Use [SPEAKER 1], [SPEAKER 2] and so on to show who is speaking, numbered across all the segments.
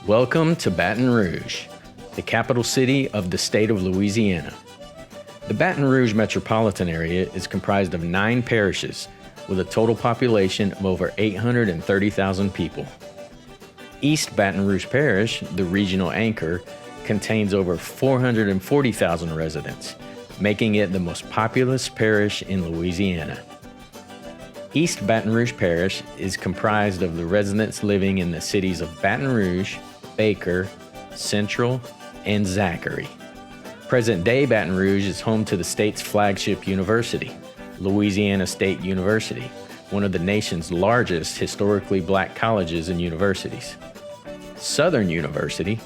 [SPEAKER 1] Welcome to Baton Rouge, the capital city of the state of Louisiana. The Baton Rouge metropolitan area is comprised of 9 parishes with a total population of over 830,000 people. East Baton Rouge Parish, the regional anchor, contains over 440,000 residents, making it the most populous parish in Louisiana. East Baton Rouge Parish is comprised of the residents living in the cities of Baton Rouge, Baker, Central, and Zachary. Present-day Baton Rouge is home to the state's flagship university, Louisiana State University, one of the nation's largest historically black colleges and universities, Southern University,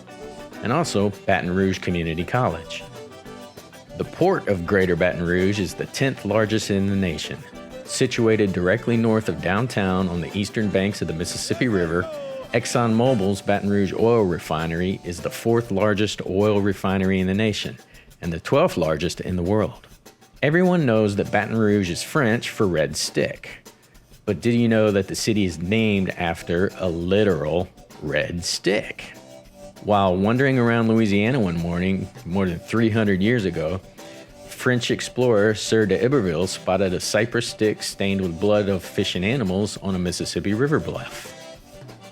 [SPEAKER 1] and also Baton Rouge Community College. The port of Greater Baton Rouge is the 10th largest in the nation. Situated directly north of downtown on the eastern banks of the Mississippi River, ExxonMobil's Baton Rouge Oil Refinery is the 4th largest oil refinery in the nation and the 12th largest in the world. Everyone knows that Baton Rouge is French for red stick. But did you know that the city is named after a literal red stick? While wandering around Louisiana one morning, more than 300 years ago, French explorer Sieur d'Iberville spotted a cypress stick stained with blood of fish and animals on a Mississippi River bluff.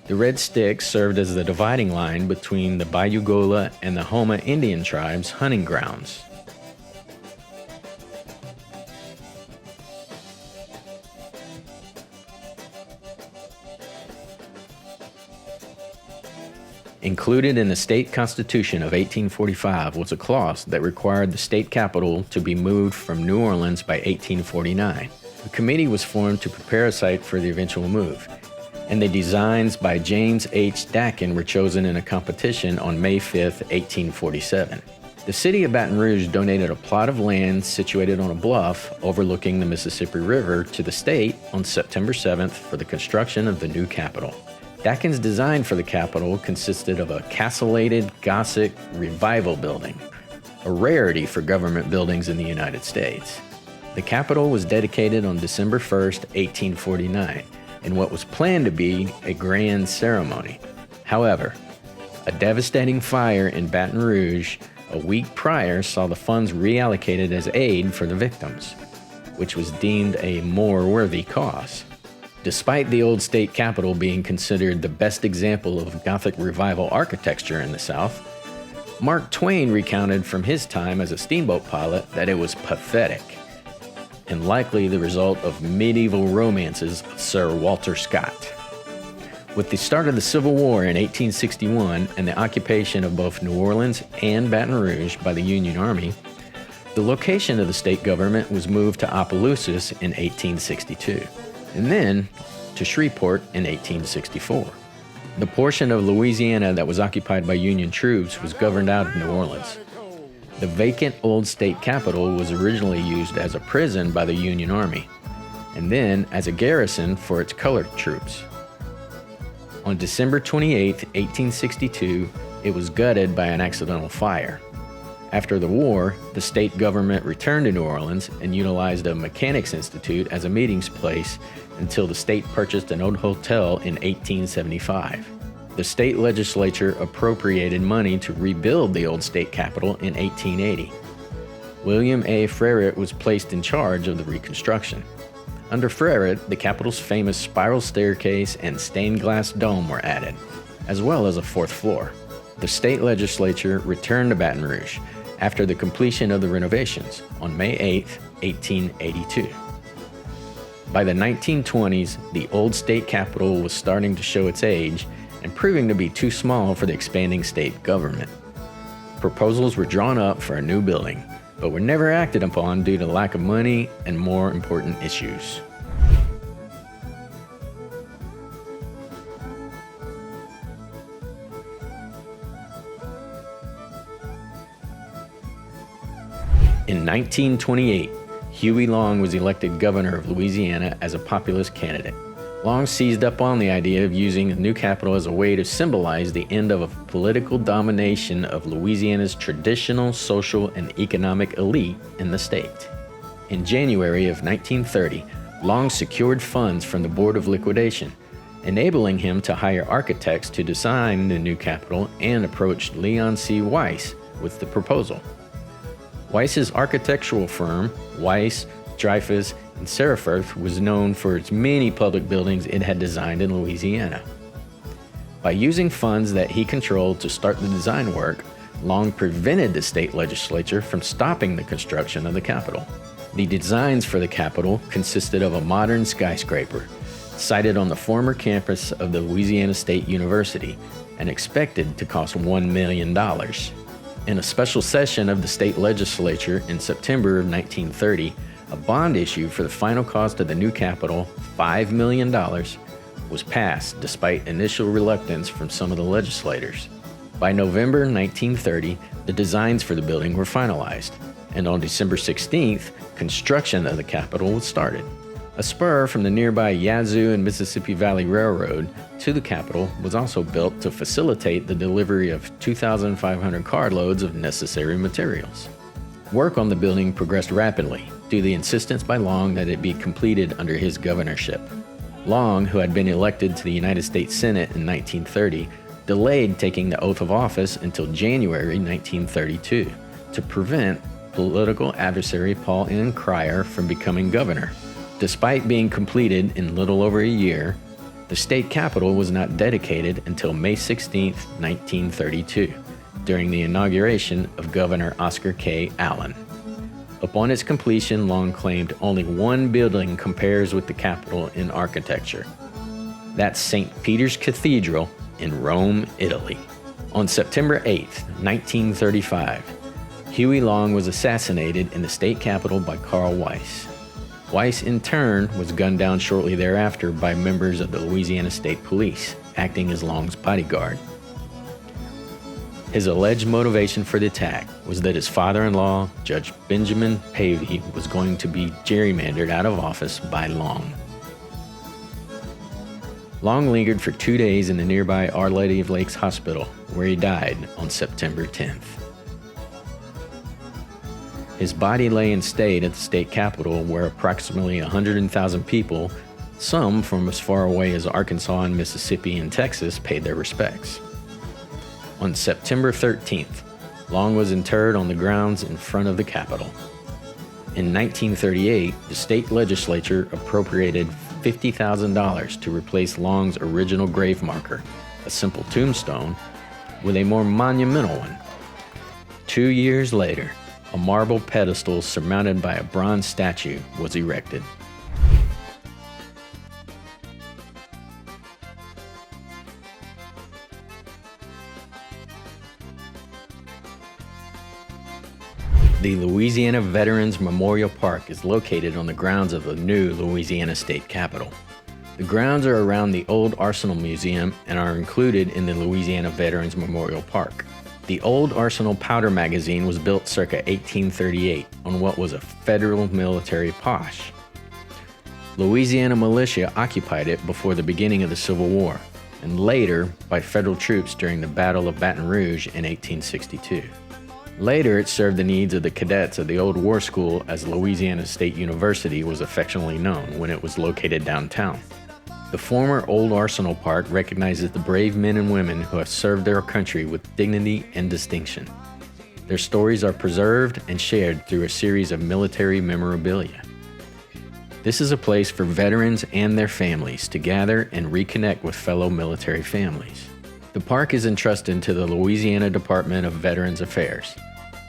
[SPEAKER 1] The red stick served as the dividing line between the Bayou Gola and the Homa Indian tribes' hunting grounds. Included in the state constitution of 1845 was a clause that required the state capital to be moved from New Orleans by 1849. A committee was formed to prepare a site for the eventual move, and the designs by James H. Dakin were chosen in a competition on May 5, 1847. The city of Baton Rouge donated a plot of land situated on a bluff overlooking the Mississippi River to the state on September 7th for the construction of the new capital. Dakin's design for the Capitol consisted of a castellated Gothic revival building, a rarity for government buildings in the United States. The Capitol was dedicated on December 1, 1849, in what was planned to be a grand ceremony. However, a devastating fire in Baton Rouge a week prior saw the funds reallocated as aid for the victims, which was deemed a more worthy cause. Despite the old state capitol being considered the best example of Gothic revival architecture in the South, Mark Twain recounted from his time as a steamboat pilot that it was pathetic and likely the result of medieval romances of Sir Walter Scott. With the start of the Civil War in 1861 and the occupation of both New Orleans and Baton Rouge by the Union Army, the location of the state government was moved to Opelousas in 1862. And then to Shreveport in 1864. The portion of Louisiana that was occupied by Union troops was governed out of New Orleans. The vacant old state capitol was originally used as a prison by the Union Army, and then as a garrison for its colored troops. On December 28, 1862, it was gutted by an accidental fire. After the war, the state government returned to New Orleans and utilized a mechanics institute as a meetings place until the state purchased an old hotel in 1875. The state legislature appropriated money to rebuild the old state capitol in 1880. William A. Freret was placed in charge of the reconstruction. Under Freret, the capitol's famous spiral staircase and stained glass dome were added, as well as a 4th floor. The state legislature returned to Baton Rouge after the completion of the renovations on May 8, 1882. By the 1920s, the old state capitol was starting to show its age and proving to be too small for the expanding state government. Proposals were drawn up for a new building, but were never acted upon due to lack of money and more important issues. In 1928, Huey Long was elected governor of Louisiana as a populist candidate. Long seized up on the idea of using the new capital as a way to symbolize the end of a political domination of Louisiana's traditional social and economic elite in the state. In January of 1930, Long secured funds from the Board of Liquidation enabling him to hire architects to design the new Capitol, and approached Leon C. Weiss with the proposal. Weiss's architectural firm, Weiss, Dreyfus, and Serifirth, was known for its many public buildings it had designed in Louisiana. By using funds that he controlled to start the design work, Long prevented the state legislature from stopping the construction of the Capitol. The designs for the Capitol consisted of a modern skyscraper, sited on the former campus of the Louisiana State University, and expected to cost $1 million. In a special session of the state legislature in September of 1930, a bond issue for the final cost of the new Capitol, $5 million, was passed despite initial reluctance from some of the legislators. By November 1930, the designs for the building were finalized, and on December 16th, construction of the Capitol was started. A spur from the nearby Yazoo and Mississippi Valley Railroad to the Capitol was also built to facilitate the delivery of 2,500 carloads of necessary materials. Work on the building progressed rapidly due to the insistence by Long that it be completed under his governorship. Long, who had been elected to the United States Senate in 1930, delayed taking the oath of office until January 1932 to prevent political adversary Paul N. Carr from becoming governor. Despite being completed in little over a year, the state capitol was not dedicated until May 16, 1932, during the inauguration of Governor Oscar K. Allen. Upon its completion, Long claimed only one building compares with the Capitol in architecture. That's St. Peter's Cathedral in Rome, Italy. On September 8, 1935, Huey Long was assassinated in the state capitol by Carl Weiss. Weiss, in turn, was gunned down shortly thereafter by members of the Louisiana State Police, acting as Long's bodyguard. His alleged motivation for the attack was that his father-in-law, Judge Benjamin Pavey, was going to be gerrymandered out of office by Long. Long lingered for 2 days in the nearby Our Lady of Lakes Hospital, where he died on September 10th. His body lay in state at the state capitol, where approximately 100,000 people, some from as far away as Arkansas and Mississippi and Texas, paid their respects. On September 13th, Long was interred on the grounds in front of the Capitol. In 1938, the state legislature appropriated $50,000 to replace Long's original grave marker, a simple tombstone, with a more monumental one. 2 years later, a marble pedestal surmounted by a bronze statue was erected. The Louisiana Veterans Memorial Park is located on the grounds of the new Louisiana State Capitol. The grounds are around the old Arsenal Museum and are included in the Louisiana Veterans Memorial Park. The old Arsenal powder magazine was built circa 1838 on what was a federal military posh. Louisiana militia occupied it before the beginning of the Civil War, and later by federal troops during the Battle of Baton Rouge in 1862. Later, it served the needs of the cadets of the old war school, as Louisiana State University was affectionately known when it was located downtown. The former Old Arsenal Park recognizes the brave men and women who have served their country with dignity and distinction. Their stories are preserved and shared through a series of military memorabilia. This is a place for veterans and their families to gather and reconnect with fellow military families. The park is entrusted to the Louisiana Department of Veterans Affairs.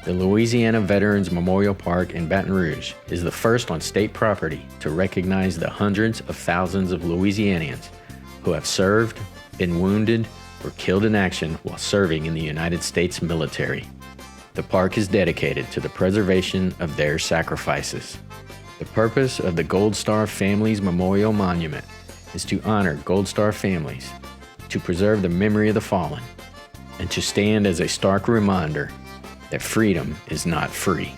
[SPEAKER 1] The Louisiana Veterans Memorial Park in Baton Rouge is the first on state property to recognize the hundreds of thousands of Louisianians who have served, been wounded, or killed in action while serving in the United States military. The park is dedicated to the preservation of their sacrifices. The purpose of the Gold Star Families Memorial Monument is to honor Gold Star families, to preserve the memory of the fallen, and to stand as a stark reminder that freedom is not free.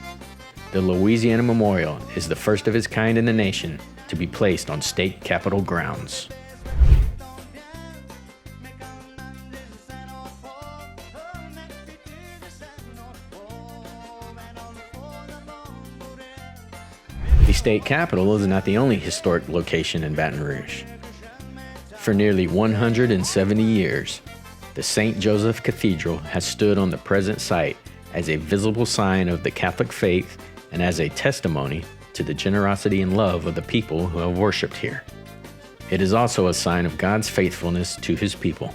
[SPEAKER 1] The Louisiana Memorial is the first of its kind in the nation to be placed on state capitol grounds. The state capitol is not the only historic location in Baton Rouge. For nearly 170 years, the St. Joseph Cathedral has stood on the present site as a visible sign of the Catholic faith and as a testimony to the generosity and love of the people who have worshiped here. It is also a sign of God's faithfulness to his people.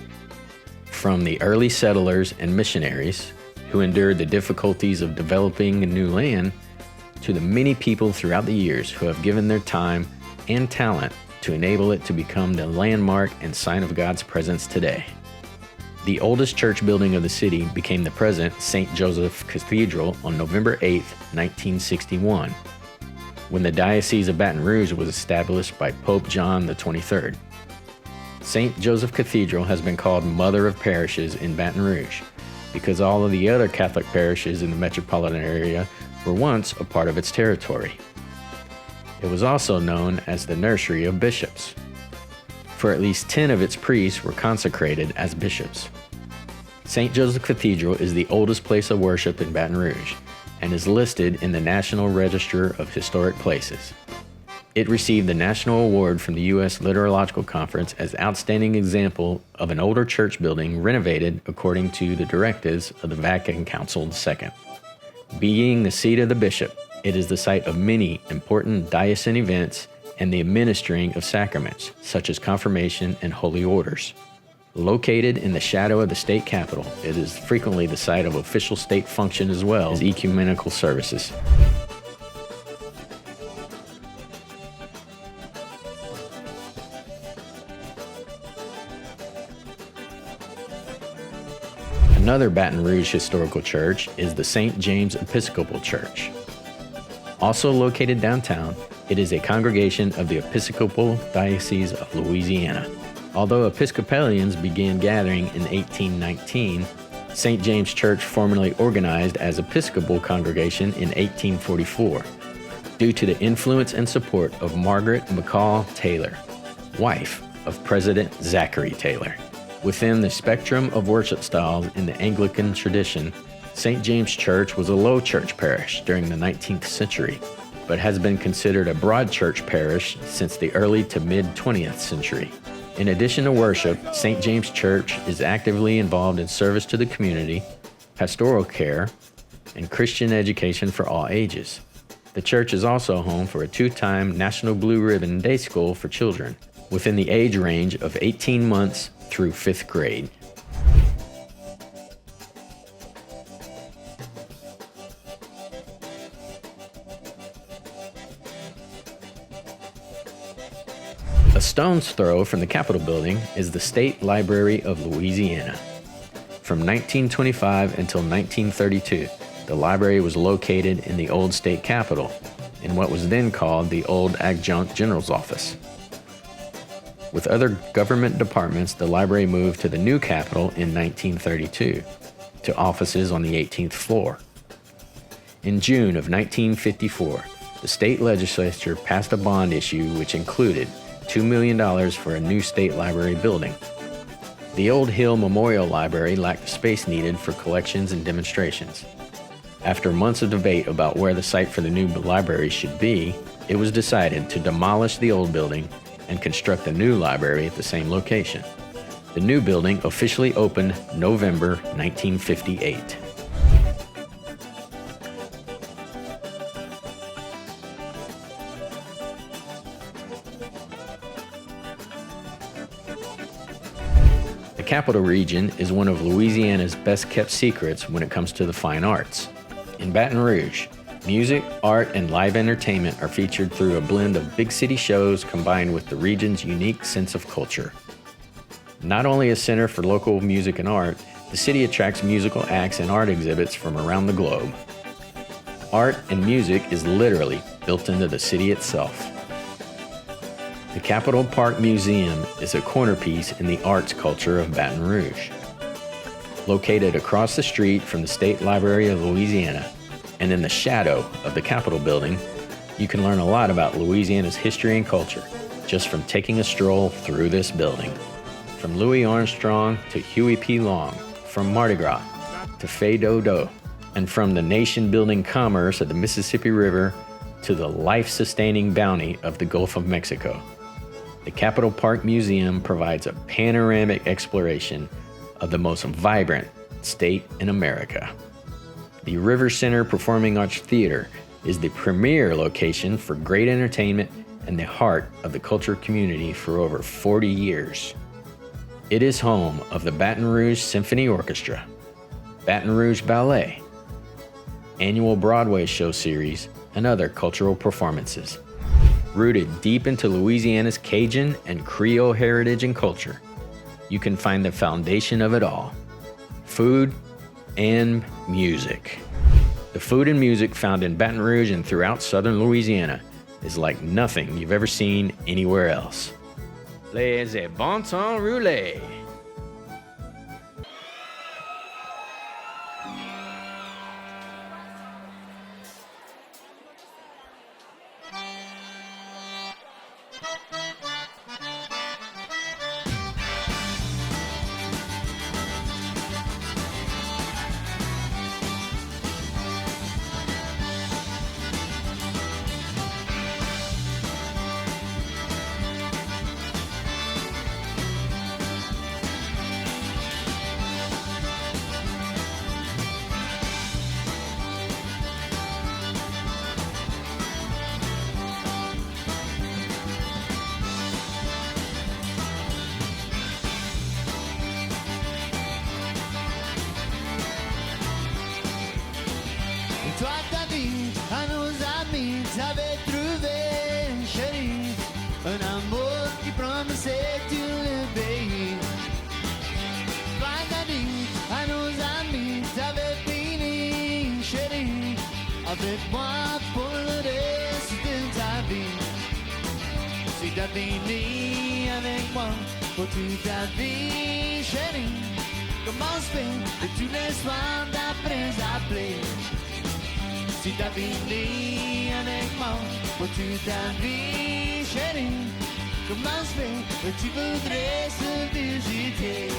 [SPEAKER 1] From the early settlers and missionaries who endured the difficulties of developing a new land, to the many people throughout the years who have given their time and talent to enable it to become the landmark and sign of God's presence today. The oldest church building of the city became the present St. Joseph Cathedral on November 8, 1961, when the Diocese of Baton Rouge was established by Pope John XXIII. St. Joseph Cathedral has been called Mother of Parishes in Baton Rouge because all of the other Catholic parishes in the metropolitan area were once a part of its territory. It was also known as the Nursery of Bishops, for at least 10 of its priests were consecrated as bishops. St. Joseph Cathedral is the oldest place of worship in Baton Rouge and is listed in the National Register of Historic Places. It received the National Award from the U.S. Liturgical Conference as outstanding example of an older church building renovated according to the directives of the Vatican Council II. Being the seat of the bishop, it is the site of many important diocesan events and the administering of sacraments, such as confirmation and holy orders. Located in the shadow of the state capitol, it is frequently the site of official state functions as well as ecumenical services. Another Baton Rouge historical church is the St. James Episcopal Church. Also located downtown, it is a congregation of the Episcopal Diocese of Louisiana. Although Episcopalians began gathering in 1819, St. James Church formally organized as Episcopal congregation in 1844 due to the influence and support of Margaret McCall Taylor, wife of President Zachary Taylor. Within the spectrum of worship styles in the Anglican tradition, St. James Church was a low church parish during the 19th century, but has been considered a broad church parish since the early to mid-20th century. In addition to worship, St. James Church is actively involved in service to the community, pastoral care, and Christian education for all ages. The church is also home for a 2-time National Blue Ribbon Day School for children within the age range of 18 months through 5th grade. A stone's throw from the Capitol building is the State Library of Louisiana. From 1925 until 1932, the library was located in the old state capitol, in what was then called the Old Adjunct General's Office. With other government departments, the library moved to the new capitol in 1932, to offices on the 18th floor. In June of 1954, the state legislature passed a bond issue which included $2 million for a new state library building. The Old Hill Memorial Library lacked the space needed for collections and demonstrations. After months of debate about where the site for the new library should be, it was decided to demolish the old building and construct a new library at the same location. The new building officially opened November 1958. The Capital Region is one of Louisiana's best-kept secrets when it comes to the fine arts. In Baton Rouge, music, art, and live entertainment are featured through a blend of big city shows combined with the region's unique sense of culture. Not only a center for local music and art, the city attracts musical acts and art exhibits from around the globe. Art and music is literally built into the city itself. The Capitol Park Museum is a cornerpiece in the arts culture of Baton Rouge. Located across the street from the State Library of Louisiana and in the shadow of the Capitol building, you can learn a lot about Louisiana's history and culture just from taking a stroll through this building. From Louis Armstrong to Huey P. Long, from Mardi Gras to Fay Dodo, and from the nation-building commerce of the Mississippi River to the life-sustaining bounty of the Gulf of Mexico. The Capitol Park Museum provides a panoramic exploration of the most vibrant state in America. The River Center Performing Arts Theater is the premier location for great entertainment and the heart of the culture community for over 40 years. It is home of the Baton Rouge Symphony Orchestra, Baton Rouge Ballet, annual Broadway show series, and other cultural performances. Rooted deep into Louisiana's Cajun and Creole heritage and culture, you can find the foundation of it all: food and music. The food and music found in Baton Rouge and throughout southern Louisiana is like nothing you've ever seen anywhere else. Les Baton Rouge.
[SPEAKER 2] Toi ta vie, à nos amis, t'avais trouvé, chérie, un amour qui promettait tout le pays. Toi ta vie, à nos amis, t'avais fini, chérie, avec moi pour le reste de ta vie. Si t'as fini avec moi pour toute ta vie, chérie, comment se fait que tu les soirs d'après appeler? Si t'as fini avec moi pour toute ta vie, chérie, comment se fait que tu voudrais se visiter?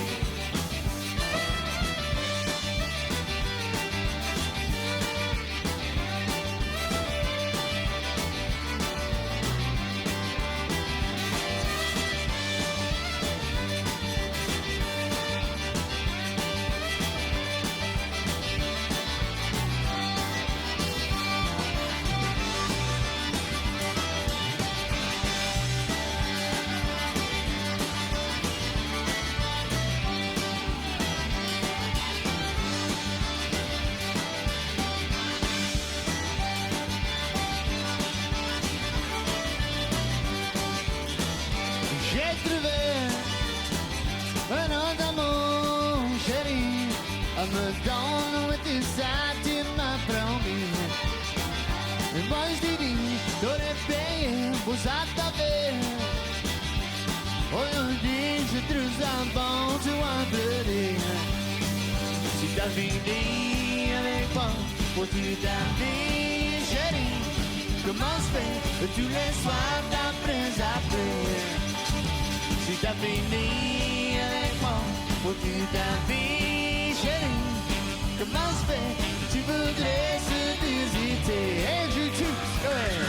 [SPEAKER 2] J'ai trouvé un autre amour, chérie, à me donner tout ça, tu m'as promis. Et moi je t'ai dit, t'aurais payé pour ça t'avais. Aujourd'hui je trouve ça bon, tu vas pleurer. Si t'as fini avec moi pour toute ta vie, chérie, comment se fait que tous les soirs d'après après? Si t'as fini avec moi pour toute ta vie, chérie, comment se fait que tu voudrais se visiter? Hey, J2, go ahead.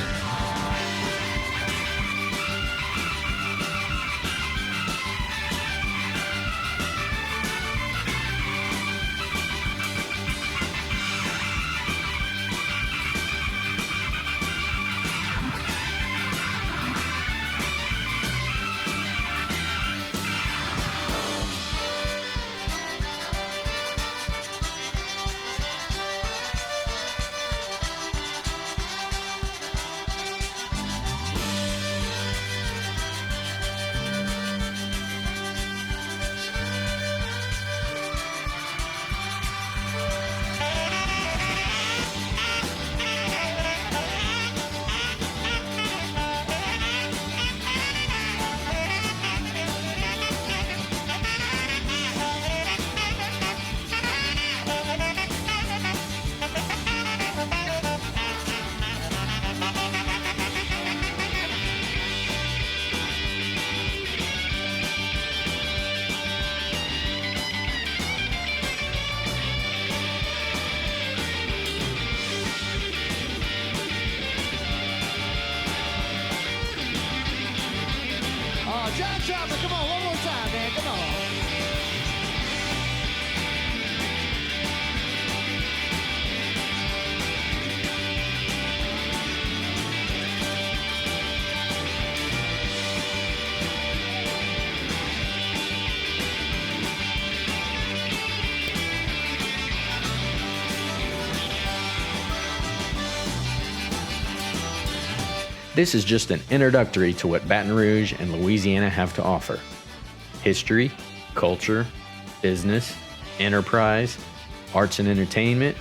[SPEAKER 2] John Chopper, come on, one more time, man, come on.
[SPEAKER 1] This is just an introductory to what Baton Rouge and Louisiana have to offer. History, culture, business, enterprise, arts and entertainment,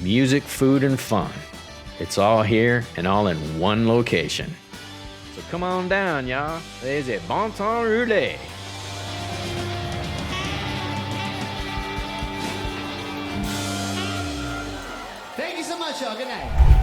[SPEAKER 1] music, food, and fun. It's all here and all in one location. So come on down, y'all. There's a Baton Rouge.
[SPEAKER 2] Thank you so much, y'all. Good night.